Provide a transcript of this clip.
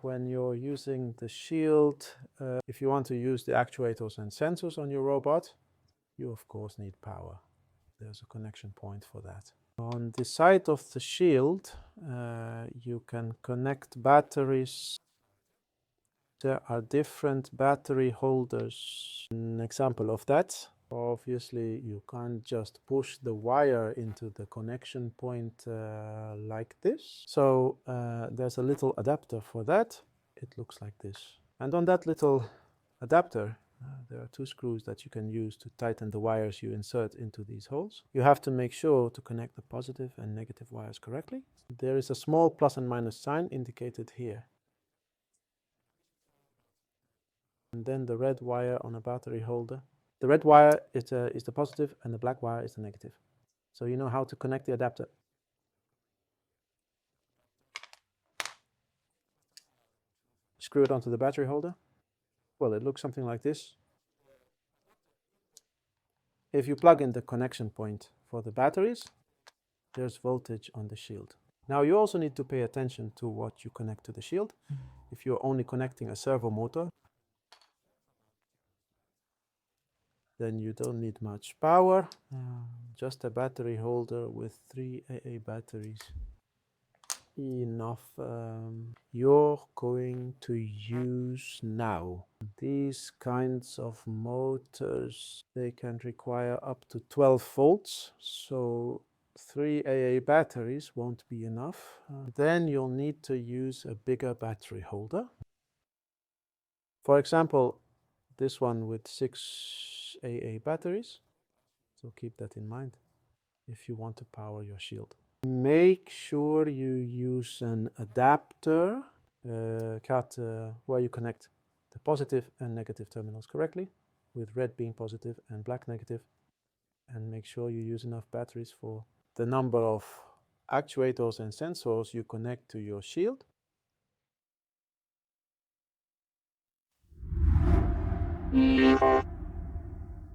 When you're using the shield, if you want to use the actuators and sensors on your robot, you of course need power. There's a connection point for that. On the side of the shield, you can connect batteries. There are different battery holders. An example of that, obviously you can't just push the wire into the connection point like this. So there's a little adapter for that. It looks like this. And on that little adapter, there are two screws that you can use to tighten the wires you insert into these holes. You have to make sure to connect the positive and negative wires correctly. There is a small plus and minus sign indicated here. And then the red wire on a battery holder. The red wire is the positive and the black wire is the negative. So you know how to connect the adapter. Screw it onto the battery holder. Well, it looks something like this. If you plug in the connection point for the batteries, there's voltage on the shield. Now you also need to pay attention to what you connect to the shield. If you're only connecting a servo motor, then you don't need much power. Just a battery holder with 3 AA batteries. Enough. You're going to use now these kinds of motors. They can require up to 12 volts. So 3 AA batteries won't be enough. Then you'll need to use a bigger battery holder. For example, this one with 6 AA batteries. So keep that in mind if you want to power your shield. Make sure you use an adapter where you connect the positive and negative terminals correctly, with red being positive and black negative. And make sure you use enough batteries for the number of actuators and sensors you connect to your shield.